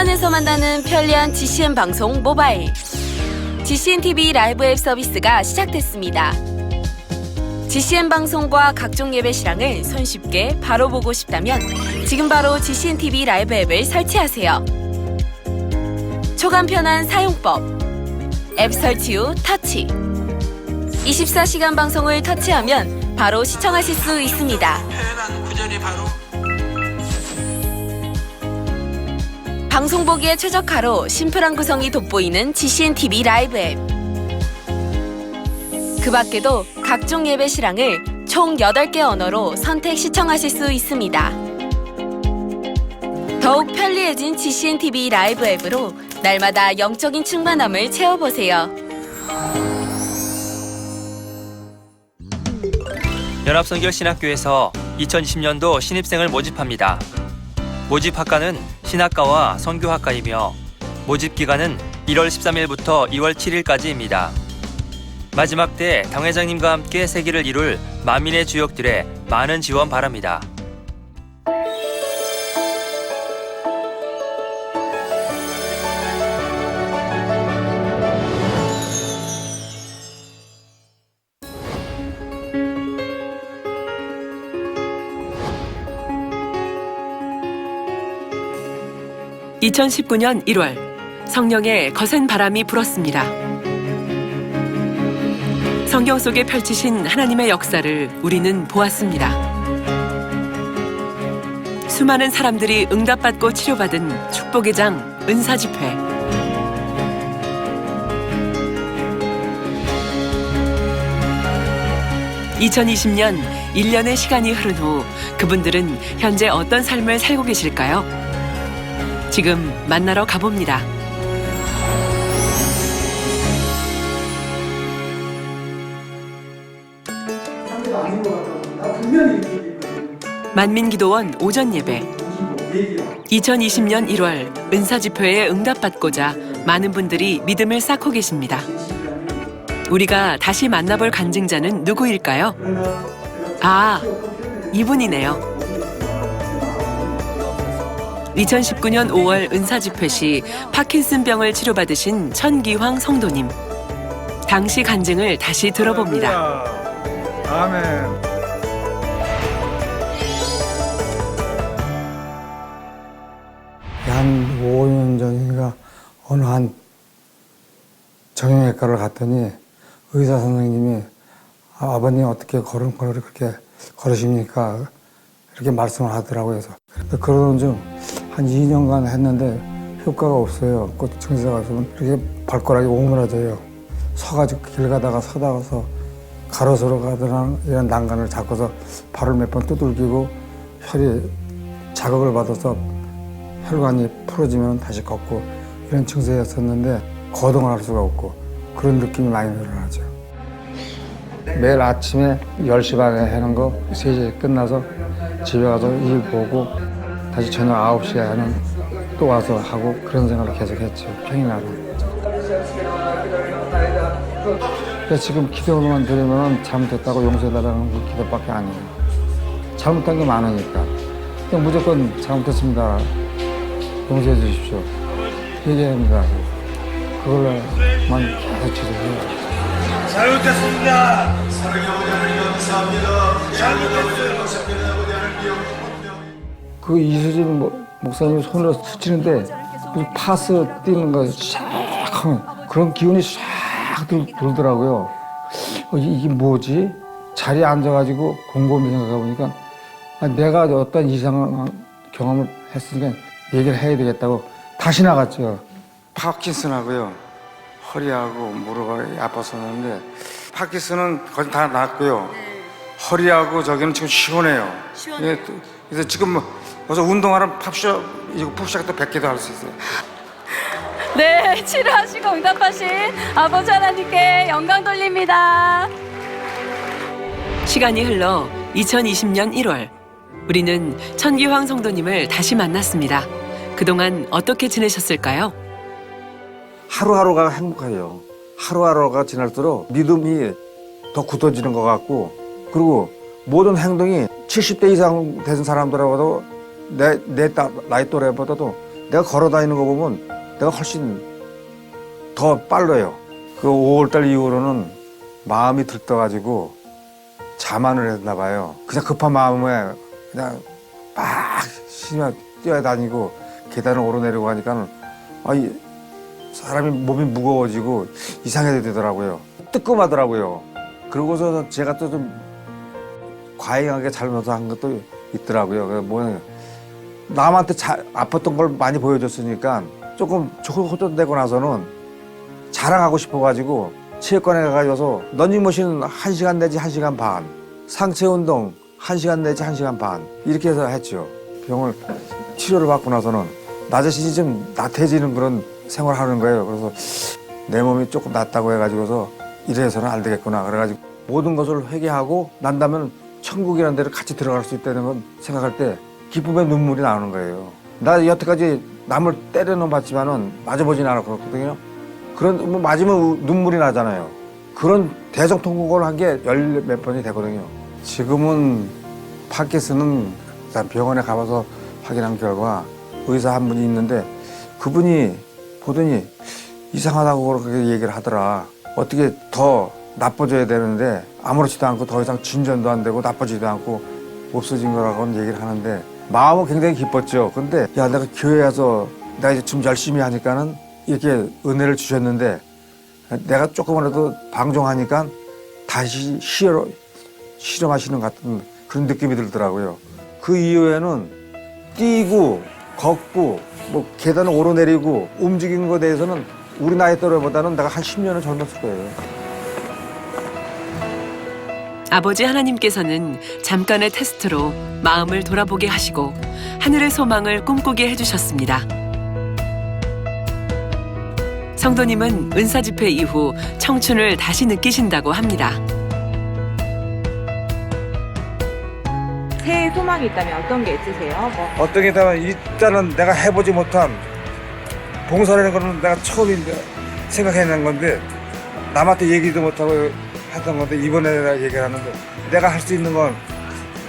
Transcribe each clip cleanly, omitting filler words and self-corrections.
천안에서 만나는 편리한 GCN 방송 모바일. GCN TV 라이브 앱 서비스가 시작됐습니다. GCN 방송과 각종 예배 실황을 손쉽게 바로 보고 싶다면 지금 바로 GCN TV 라이브 앱을 설치하세요. 초간 편한 사용법. 앱 설치 후 터치. 24시간 방송을 터치하면 바로 시청하실 수 있습니다. 표현한 구절이 바로 방송 보기에 최적화로 심플한 구성이 돋보이는 GCN TV 라이브 앱. 그 밖에도 각종 예배 실황을 총 8개 언어로 선택 시청하실 수 있습니다. 더욱 편리해진 GCN TV 라이브 앱으로 날마다 영적인 충만함을 채워보세요. 연합성결신학교에서 2020년도 신입생을 모집합니다. 모집 학과는 신학과와 선교학과이며 모집 기간은 1월 13일부터 2월 7일까지입니다. 마지막 때 당회장님과 함께 세기를 이룰 만민의 주역들의 많은 지원 바랍니다. (2019년 1월) 성령의 거센 바람이 불었습니다. 성경 속에 펼치신 하나님의 역사를 우리는 보았습니다. 수많은 사람들이 응답받고 치료받은 축복의 장 은사집회. (2020년) 1년의 시간이 흐른 후 그분들은 현재 어떤 삶을 살고 계실까요? 지금 만나러 가봅니다. 만민기도원 오전 예배. 2020년 1월 은사집회에 응답받고자 많은 분들이 믿음을 쌓고 계십니다. 우리가 다시 만나볼 간증자는 누구일까요? 아, 이분이네요. 2019년 5월 은사집회 시 파킨슨병을 치료받으신 천기황 성도님. 당시 간증을 다시 들어봅니다. 아멘. 한 5년 전인가 어느 한 정형외과를 갔더니 의사 선생님이 아버님 어떻게 걸음걸이를 그렇게 걸으십니까? 이렇게 말씀을 하더라고요. 그래서 그러던 중 한 2년간 했는데 효과가 없어요. 그 증세가 있으면 이렇게 발가락이 오므라져요. 서가지고 길 가다가 서다가서 가로수로 가더나 이런 난간을 잡고서 발을 몇 번 두들기고 혈이 자극을 받아서 혈관이 풀어지면 다시 걷고 이런 증세였었는데 거동을 할 수가 없고 그런 느낌이 많이 늘어나죠. 매일 아침에 10시 반에 하는 거 3시에 끝나서 집에 가서 일 보고 다시 저녁 9시에 하는 또 와서 하고 그런 생활을 계속 했죠. 평일날은. 그러니까 지금 기도만 드리면 잘못했다고 용서해달라는 그 기도밖에 아니에요. 잘못한 게 많으니까. 그냥 무조건 잘못했습니다. 용서해 주십시오. 얘기합니다. 그걸로만 계속 지도해요. 잘못했습니다. 사랑의 아버지 하나님 감사합니다. 잘못했어요. 그 이수진 목사님 손으로 스치는데 파스 뛰는 거 샥 하면 그런 기운이 샥 돌더라고요. 이게 뭐지? 자리에 앉아가지고 곰곰이 생각해보니까 내가 어떤 이상한 경험을 했으니까 얘기를 해야 되겠다고 다시 나갔죠. 파킨슨하고요. 허리하고 무릎이 아팠었는데 파킨슨은 거의 다 낫고요. 허리하고 저기는 지금 시원해요. 예, 그래서 지금 그래서 운동하는 팝쇼, 이거 팝쇼가 또 100개도 할 수 있어요. 네, 치료하시고 응답하신 아버지 하나님께 영광 돌립니다. 시간이 흘러 2020년 1월 우리는 천기황 성도님을 다시 만났습니다. 그동안 어떻게 지내셨을까요? 하루하루가 행복해요. 하루하루가 지날수록 믿음이 더 굳어지는 것 같고 그리고 모든 행동이 70대 이상 된 사람들하고도 내 나이 또래보다도 내가 걸어 다니는 거 보면 내가 훨씬 더 빨라요. 그 5월달 이후로는 마음이 들떠가지고 자만을 했나 봐요. 그냥 급한 마음에 그냥 막 심하게 뛰어다니고 계단을 오르내리고 하니까 사람이 몸이 무거워지고 이상하게 되더라고요. 뜨끔하더라고요. 그러고서 제가 또 좀 과잉하게 잘못한 것도 있더라고요. 그 뭐냐, 남한테 아팠던 걸 많이 보여줬으니까 조금 호전되고 나서는 자랑하고 싶어가지고 체육관에 가가지고서 런닝머신 1시간 내지 1시간 반, 상체 운동 1시간 내지 1시간 반 이렇게 해서 했죠. 병을 치료를 받고 나서는 나 자신이 좀 나태해지는 그런 생활을 하는 거예요. 그래서 내 몸이 조금 낫다고 해가지고서 이래서는 안 되겠구나. 그래가지고 모든 것을 회개하고 난다면 천국이라는 데를 같이 들어갈 수 있다는 건 생각할 때 기쁨의 눈물이 나오는 거예요. 나 여태까지 남을 때려는 봤지만은 맞아보진 않았거든요. 그런 뭐 맞으면 눈물이 나잖아요. 그런 대성통곡을 한 게 열 몇 번이 되거든요. 지금은 파킨슨은 일단 병원에 가봐서 확인한 결과 의사 한 분이 있는데 그분이 보더니 이상하다고 그렇게 얘기를 하더라. 어떻게 더 나빠져야 되는데 아무렇지도 않고 더 이상 진전도 안 되고 나빠지도 않고 없어진 거라고는 얘기를 하는데 마음은 굉장히 기뻤죠. 근데 야, 내가 교회 와서 내가 이제 좀 열심히 하니까는 이렇게 은혜를 주셨는데 내가 조금이라도 방종하니까 다시 실험하시는 같은 그런 느낌이 들더라고요. 그 이후에는 뛰고 걷고 뭐 계단을 오르내리고 움직이는 것에 대해서는 우리 나이 또래보다는 내가 한 10년은 젊었을 거예요. 아버지 하나님께서는 잠깐의 테스트로 마음을 돌아보게 하시고 하늘의 소망을 꿈꾸게 해주셨습니다. 성도님은 은사 집회 이후 청춘을 다시 느끼신다고 합니다. 새해 소망이 있다면 어떤 게 있으세요? 어떤 게 있다면 일단은 내가 해보지 못한 봉사라는 거는 내가 처음 생각해낸 건데 남한테 얘기도 못하고 했던 건데 이번에 내가 얘기를 하는데 내가 할 수 있는 건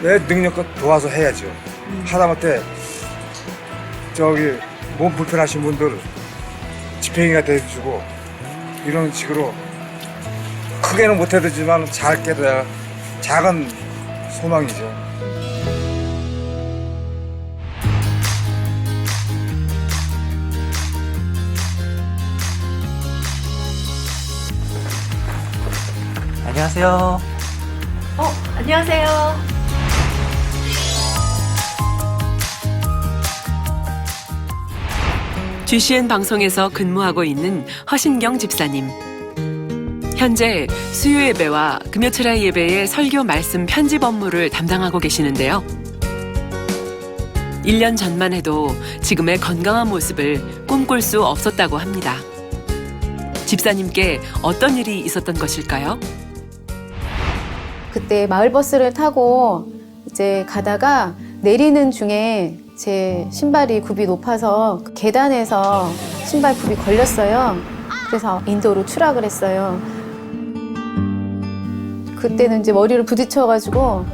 내 능력껏 도와서 해야죠. 하다못해 저기 몸 불편하신 분들 집행이가 돼주고 이런 식으로 크게는 못해도지만 작게 돼야 작은 소망이죠. 안녕하세요. 안녕하세요. GCN 방송에서 근무하고 있는 허신경 집사님. 현재 수요 예배와 금요철야 예배의 설교 말씀 편집 업무를 담당하고 계시는데요. 1년 전만 해도 지금의 건강한 모습을 꿈꿀 수 없었다고 합니다. 집사님께 어떤 일이 있었던 것일까요? 그때 마을버스를 타고 이제 가다가 내리는 중에 제 신발이 굽이 높아서 계단에서 신발 굽이 걸렸어요. 그래서 인도로 추락을 했어요. 그때는 이제 머리를 부딪혀가지고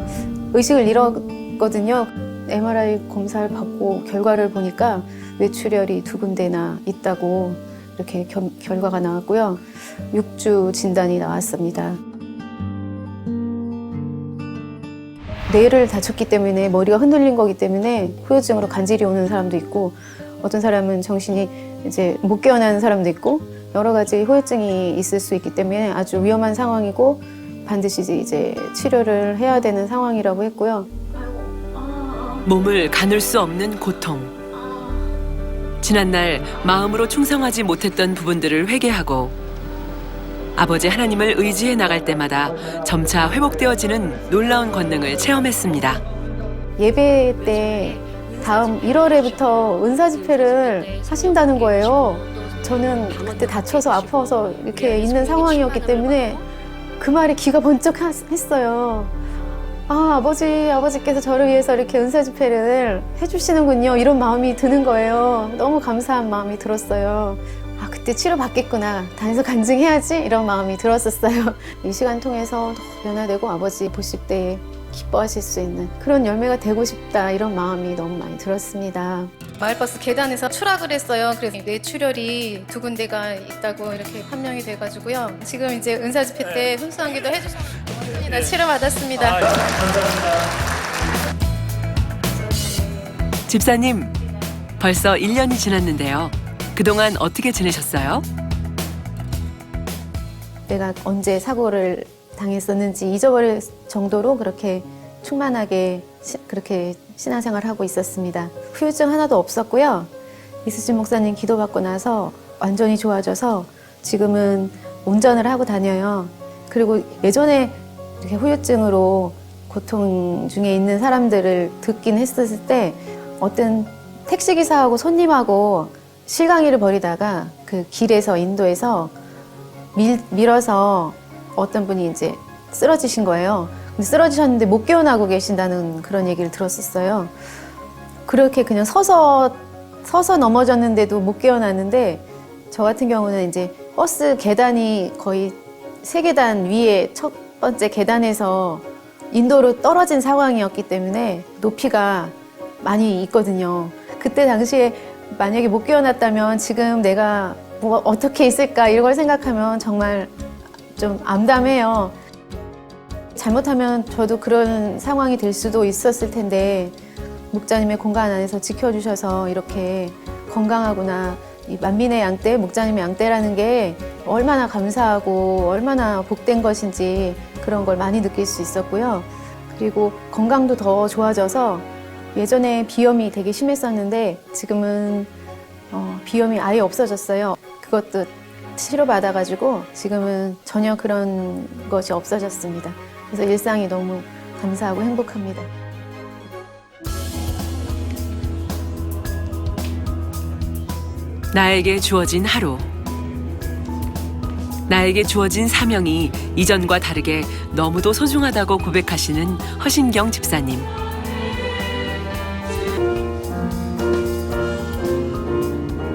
의식을 잃었거든요. MRI 검사를 받고 결과를 보니까 뇌출혈이 2군데나 있다고 이렇게 결과가 나왔고요. 6주 진단이 나왔습니다. 뇌를 다쳤기 때문에 머리가 흔들린 거기 때문에 후유증으로 간질이 오는 사람도 있고 어떤 사람은 정신이 이제 못 깨어나는 사람도 있고 여러 가지 후유증이 있을 수 있기 때문에 아주 위험한 상황이고 반드시 이제 치료를 해야 되는 상황이라고 했고요. 몸을 가눌 수 없는 고통. 지난날 마음으로 충성하지 못했던 부분들을 회개하고 아버지 하나님을 의지해 나갈 때마다 점차 회복되어지는 놀라운 권능을 체험했습니다. 예배 때 다음 1월에부터 은사 집회를 하신다는 거예요. 저는 그때 다쳐서 아파서 이렇게 있는 상황이었기 때문에 그 말에 귀가 번쩍 했어요. 아버지께서 저를 위해서 이렇게 은사 집회를 해주시는군요. 이런 마음이 드는 거예요. 너무 감사한 마음이 들었어요. 그때 치료받겠구나. 단서 간증해야지. 이런 마음이 들었었어요. 이 시간 통해서 더 변화되고 아버지 보실 때 기뻐하실 수 있는 그런 열매가 되고 싶다. 이런 마음이 너무 많이 들었습니다. 마을버스 계단에서 추락을 했어요. 그래서 뇌출혈이 2군데가 있다고 이렇게 판명이 돼가지고요. 지금 이제 은사 집회 때 훈수한 기도 해주셨습니다. 치료받았습니다. 집사님, 벌써 1년이 지났는데요. 그동안 어떻게 지내셨어요? 내가 언제 사고를 당했었는지 잊어버릴 정도로 그렇게 충만하게 그렇게 신앙생활을 하고 있었습니다. 후유증 하나도 없었고요. 이수진 목사님 기도받고 나서 완전히 좋아져서 지금은 운전을 하고 다녀요. 그리고 예전에 이렇게 후유증으로 고통 중에 있는 사람들을 듣긴 했었을 때 어떤 택시기사하고 손님하고 실강이를 벌이다가 그 길에서 인도에서 밀어서 어떤 분이 이제 쓰러지신 거예요. 근데 쓰러지셨는데 못 깨어나고 계신다는 그런 얘기를 들었었어요. 그렇게 그냥 서서 넘어졌는데도 못 깨어났는데 저 같은 경우는 이제 버스 계단이 거의 3계단 위에 첫 번째 계단에서 인도로 떨어진 상황이었기 때문에 높이가 많이 있거든요. 그때 당시에 만약에 못 깨어났다면 지금 내가 뭐 어떻게 있을까 이런 걸 생각하면 정말 좀 암담해요. 잘못하면 저도 그런 상황이 될 수도 있었을 텐데 목자님의 공간 안에서 지켜주셔서 이렇게 건강하구나. 이 만민의 양떼, 목자님의 양떼라는 게 얼마나 감사하고 얼마나 복된 것인지 그런 걸 많이 느낄 수 있었고요. 그리고 건강도 더 좋아져서 예전에 비염이 되게 심했었는데 지금은 비염이 아예 없어졌어요. 그것도 치료받아가지고 지금은 전혀 그런 것이 없어졌습니다. 그래서 일상이 너무 감사하고 행복합니다. 나에게 주어진 하루. 나에게 주어진 사명이 이전과 다르게 너무도 소중하다고 고백하시는 허신경 집사님.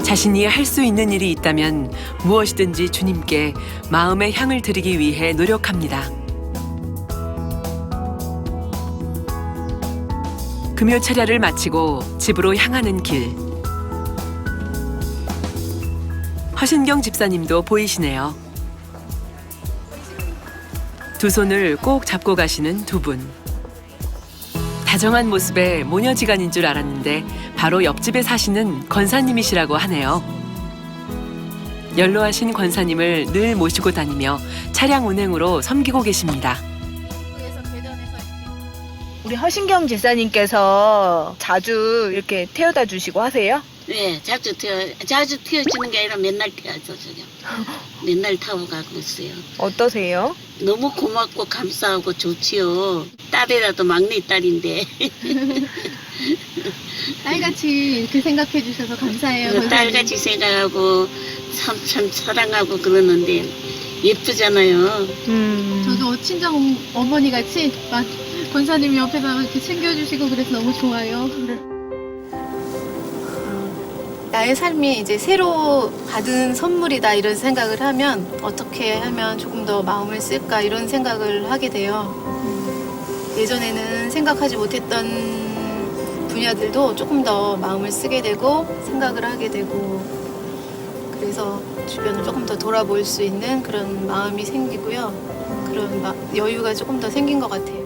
자신이 할 수 있는 일이 있다면 무엇이든지 주님께 마음의 향을 드리기 위해 노력합니다. 금요 철야를 마치고 집으로 향하는 길. 허신경 집사님도 보이시네요. 두 손을 꼭 잡고 가시는 두 분. 다정한 모습에 모녀지간인 줄 알았는데 바로 옆집에 사시는 권사님이시라고 하네요. 연로하신 권사님을 늘 모시고 다니며 차량 운행으로 섬기고 계십니다. 우리 허신경 집사님께서 자주 이렇게 태워다 주시고 하세요? 네, 자주 태워주는 게 아니라 맨날 태워줘요. 맨날 타고 가고 있어요. 어떠세요? 너무 고맙고 감사하고 좋지요. 딸이라도 막내 딸인데. 딸같이 이렇게 생각해 주셔서 감사해요. 딸같이 생각하고 참 사랑하고 그러는데 예쁘잖아요. 저도 친정 어머니 같이 막 권사님 옆에서 이렇게 챙겨주시고 그래서 너무 좋아요. 나의 삶이 이제 새로 받은 선물이다 이런 생각을 하면 어떻게 하면 조금 더 마음을 쓸까 이런 생각을 하게 돼요. 예전에는 생각하지 못했던 분야들도 조금 더 마음을 쓰게 되고 생각을 하게 되고 그래서 주변을 조금 더 돌아볼 수 있는 그런 마음이 생기고요. 그런 여유가 조금 더 생긴 것 같아요.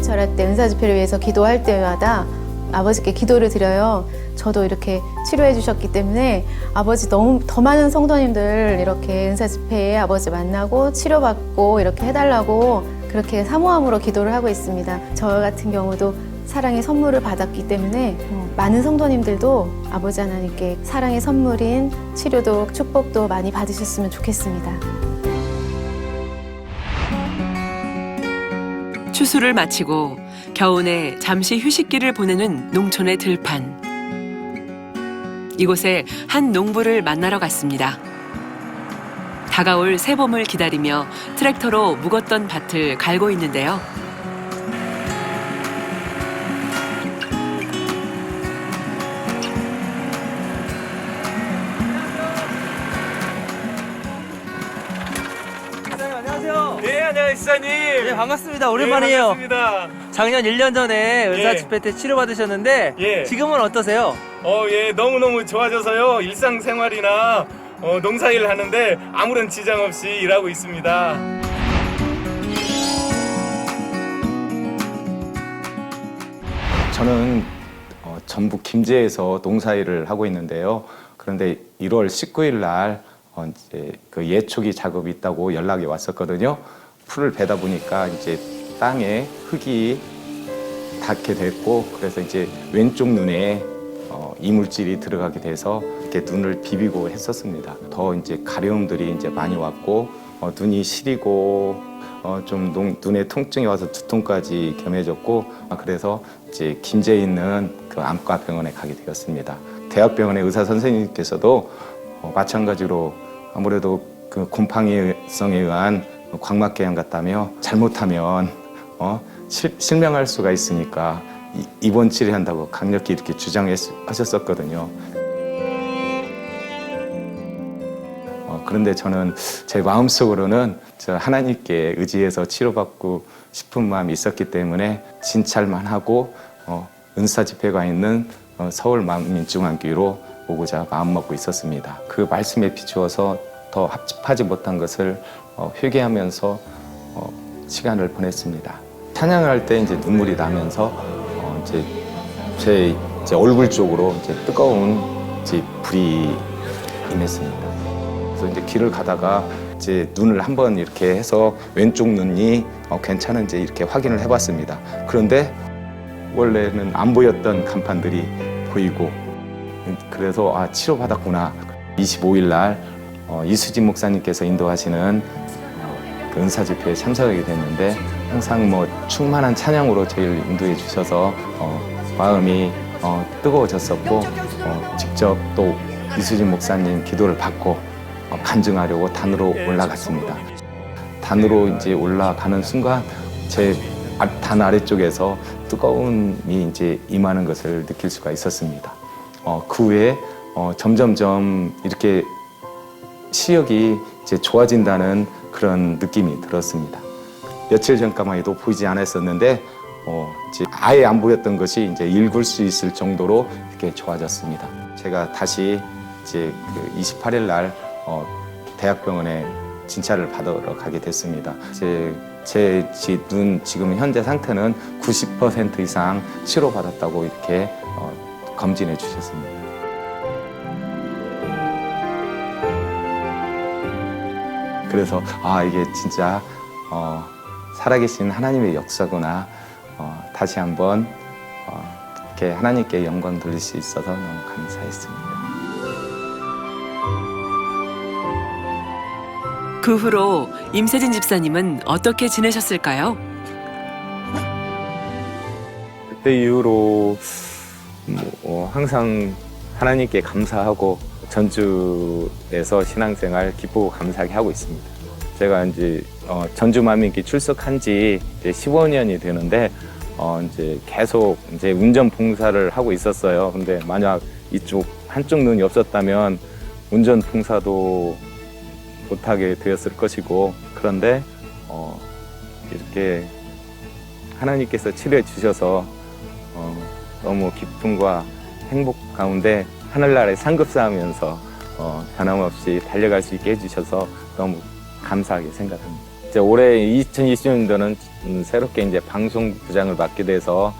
철야 때 은사 집회를 위해서 기도할 때마다 아버지께 기도를 드려요. 저도 이렇게 치료해 주셨기 때문에 아버지 너무 더 많은 성도님들 이렇게 은사 집회에 아버지 만나고 치료받고 이렇게 해달라고 그렇게 사모함으로 기도를 하고 있습니다. 저 같은 경우도 사랑의 선물을 받았기 때문에 많은 성도님들도 아버지 하나님께 사랑의 선물인 치료도 축복도 많이 받으셨으면 좋겠습니다. 추수를 마치고 겨우내 잠시 휴식기를 보내는 농촌의 들판. 이곳에 한 농부를 만나러 갔습니다. 다가올 새봄을 기다리며 트랙터로 묵었던 밭을 갈고 있는데요. 지사님. 네, 반갑습니다. 오랜만이에요. 반갑습니다. 작년 1년 전에 의사 집회 때 치료받으셨는데 예. 지금은 어떠세요? 예, 너무너무 좋아져서요. 일상생활이나 농사일 하는데 아무런 지장 없이 일하고 있습니다. 저는 전북 김제에서 농사일을 하고 있는데요. 그런데 1월 19일 날 이제 그 예초기 작업이 있다고 연락이 왔었거든요. 풀을 베다 보니까 이제 땅에 흙이 닿게 됐고, 그래서 이제 왼쪽 눈에 이물질이 들어가게 돼서 이렇게 눈을 비비고 했었습니다. 더 이제 가려움들이 이제 많이 왔고, 눈이 시리고 좀 눈에 통증이 와서 두통까지 겸해졌고, 그래서 이제 김제에 있는 그 안과 병원에 가게 되었습니다. 대학병원의 의사 선생님께서도 마찬가지로 아무래도 그 곰팡이성에 의한 광막궤양 같다며 잘못하면 실명할 수가 있으니까 입원 치료한다고 강력히 이렇게 주장하셨었거든요. 그런데 저는 제 마음속으로는 저 하나님께 의지해서 치료받고 싶은 마음이 있었기 때문에 진찰만 하고 은사 집회가 있는 서울 만민중앙교회로 오고자 마음먹고 있었습니다. 그 말씀에 비추어서 더 합집하지 못한 것을 회개하면서 시간을 보냈습니다. 찬양할 때 이제 눈물이 나면서 제 얼굴 쪽으로 이제 뜨거운 이제 불이 임했습니다. 그래서 이제 길을 가다가 이제 눈을 한번 이렇게 해서 왼쪽 눈이 괜찮은지 이렇게 확인을 해봤습니다. 그런데 원래는 안 보였던 간판들이 보이고, 그래서 치료받았구나. 25일 날 이수진 목사님께서 인도하시는 그 은사 집회에 참석하게 됐는데, 항상 충만한 찬양으로 저희를 인도해 주셔서 마음이 뜨거워졌었고, 직접 또 이수진 목사님 기도를 받고 간증하려고 단으로 올라갔습니다. 단으로 이제 올라가는 순간 제 단 아래쪽에서 뜨거움이 이제 임하는 것을 느낄 수가 있었습니다. 그 후에 점점점 이렇게 시력이 이제 좋아진다는 그런 느낌이 들었습니다. 며칠 전까만 해도 보이지 않았었는데 이제 아예 안 보였던 것이 이제 읽을 수 있을 정도로 이렇게 좋아졌습니다. 제가 다시 이제 그 28일 날 대학병원에 진찰을 받으러 가게 됐습니다. 제 눈 지금 현재 상태는 90% 이상 치료받았다고 이렇게 검진해 주셨습니다. 그래서 이게 진짜 살아계신 하나님의 역사구나. 다시 한번 이렇게 하나님께 영광 돌릴 수 있어서 너무 감사했습니다. 그 후로 임세진 집사님은 어떻게 지내셨을까요? 그때 이후로 항상 하나님께 감사하고 전주에서 신앙생활 기쁘고 감사하게 하고 있습니다. 제가 이제 전주 만민기 출석한 지 이제 15년이 되는데 이제 계속 이제 운전 봉사를 하고 있었어요. 근데 만약 이쪽 한쪽 눈이 없었다면 운전 봉사도 못하게 되었을 것이고, 그런데 이렇게 하나님께서 치료해 주셔서 너무 기쁨과 행복 가운데 하늘나라에 상급사하면서 변함없이 달려갈 수 있게 해주셔서 너무 감사하게 생각합니다. 이제 올해 2020년도는 새롭게 이제 방송부장을 맡게 돼서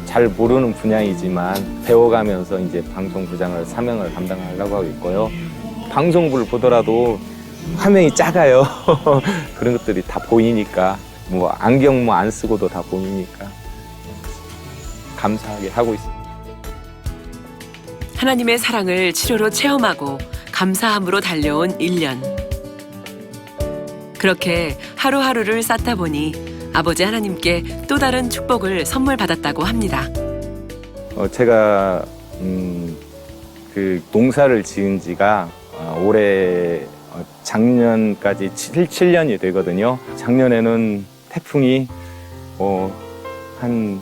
잘 모르는 분야이지만 배워가면서 이제 방송부장을 사명을 감당하려고 하고 있고요. 방송부를 보더라도 화면이 작아요. 그런 것들이 다 보이니까 안경 안 쓰고도 다 보이니까 감사하게 하고 있습니다. 하나님의 사랑을 치료로 체험하고 감사함으로 달려온 1년. 그렇게 하루하루를 쌓다 보니 아버지 하나님께 또 다른 축복을 선물 받았다고 합니다. 제가 그 농사를 지은 지가 올해 작년까지 7년이 되거든요. 작년에는 태풍이 한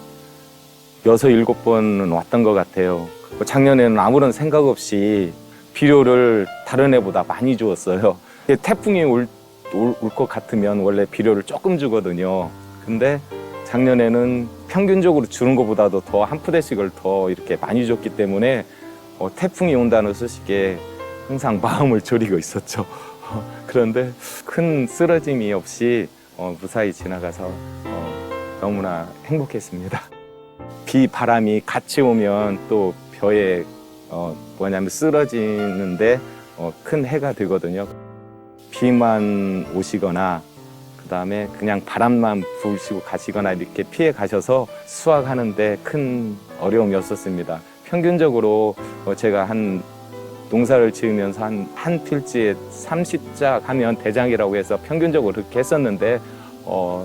6, 7번은 왔던 것 같아요. 작년에는 아무런 생각 없이 비료를 다른 해보다 많이 주었어요. 태풍이 올 올 것 같으면 원래 비료를 조금 주거든요. 근데 작년에는 평균적으로 주는 것보다도 더 한 푸대씩을 더 이렇게 많이 줬기 때문에 태풍이 온다는 소식에 항상 마음을 졸이고 있었죠. 그런데 큰 쓰러짐이 없이 무사히 지나가서 너무나 행복했습니다. 비, 바람이 같이 오면 또 벼에 쓰러지는데 큰 해가 되거든요. 비만 오시거나 그다음에 그냥 바람만 부으시고 가시거나 이렇게 피해 가셔서 수확하는데 큰 어려움이 없었습니다. 평균적으로 제가 농사를 지으면서 한 필지에 30작 하면 대장이라고 해서 평균적으로 그렇게 했었는데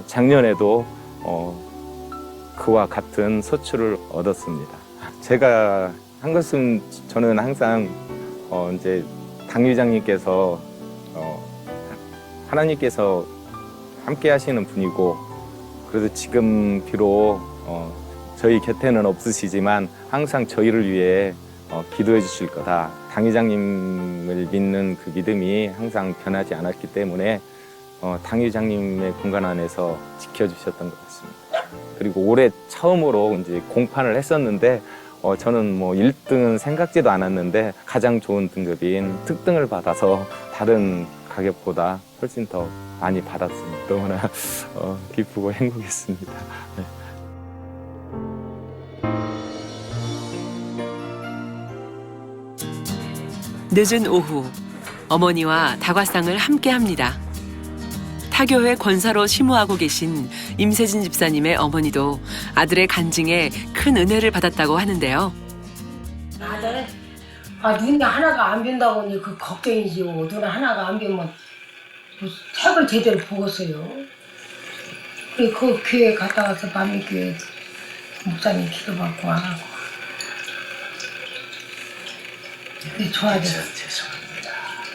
작년에도 그와 같은 소출을 얻었습니다. 제가 한 것은 저는 항상 이제 당회장님께서 하나님께서 함께 하시는 분이고, 그래도 지금 비록 저희 곁에는 없으시지만 항상 저희를 위해 기도해 주실 거다. 당회장님을 믿는 그 믿음이 항상 변하지 않았기 때문에 당회장님의 공간 안에서 지켜주셨던 것 같습니다. 그리고 올해 처음으로 이제 공판을 했었는데 저는 뭐 1등은 생각지도 않았는데 가장 좋은 등급인 특등을 받아서 다른 가격보다 훨씬 더 많이 받았습니다. 너무나 기쁘고 행복했습니다. 네. 늦은 오후 어머니와 다과상을 함께합니다. 타교회 권사로 심우하고 계신 임세진 집사님의 어머니도 아들의 간증에 큰 은혜를 받았다고 하는데요. 아들, 눈이 하나가 안 빈다고 하니 그 걱정이지요. 눈 하나가 안 빈면 책을 제대로 보겠어요. 그리고 그 교회 갔다 와서 만민교회 목사님 기도받고 와가고 그게 좋아졌어요.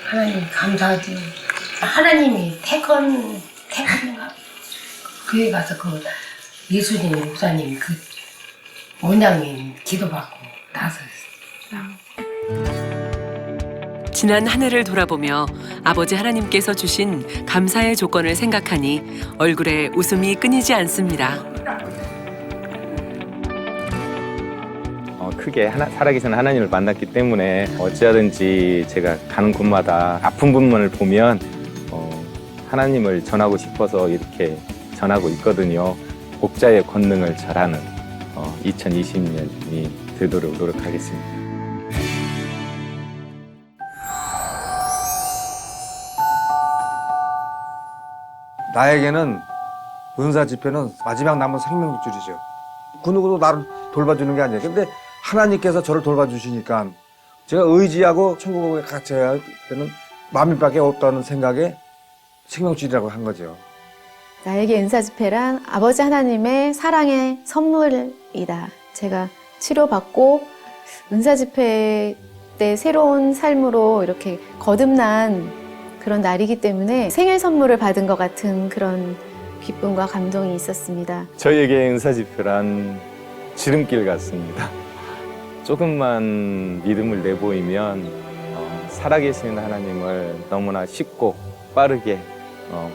하나님 감사하죠. 하나님이 택한가 교회 가서 그 예수님 목사님 그 원장님 기도받고 나서 지난 한 해를 돌아보며 아버지 하나님께서 주신 감사의 조건을 생각하니 얼굴에 웃음이 끊이지 않습니다. 크게 살아계신 하나님을 만났기 때문에 어찌하든지 제가 가는 곳마다 아픈 분만을 보면 하나님을 전하고 싶어서 이렇게 전하고 있거든요. 복자의 권능을 절하는 2020년이 되도록 노력하겠습니다. 나에게는 은사 집회는 마지막 남은 생명줄이죠. 그 누구도 나를 돌봐주는 게 아니에요. 근데 하나님께서 저를 돌봐주시니까 제가 의지하고 천국에 같이 해야 되는 마음밖에 없다는 생각에 생명줄이라고 한 거죠. 나에게 은사 집회란 아버지 하나님의 사랑의 선물이다. 제가 치료받고 은사 집회 때 새로운 삶으로 이렇게 거듭난 그런 날이기 때문에 생일 선물을 받은 것 같은 그런 기쁨과 감동이 있었습니다. 저희에게 은사 집회란 지름길 같습니다. 조금만 믿음을 내보이면 살아계신 하나님을 너무나 쉽고 빠르게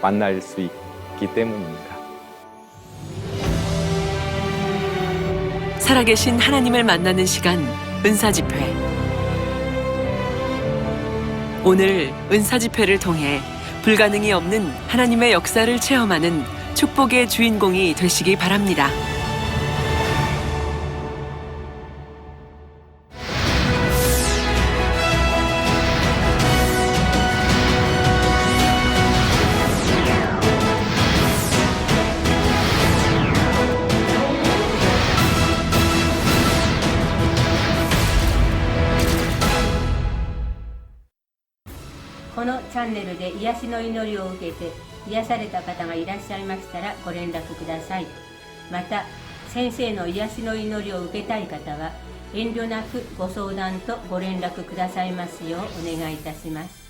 만날 수 있기 때문입니다. 살아계신 하나님을 만나는 시간, 은사 집회. 오늘 은사 집회를 통해 불가능이 없는 하나님의 역사를 체험하는 축복의 주인공이 되시기 바랍니다.このチャンネルで癒しの祈りを受けて癒された方がいらっしゃいましたらご連絡ください。また先生の癒しの祈りを受けたい方は遠慮なくご相談とご連絡くださいますようお願いいたします。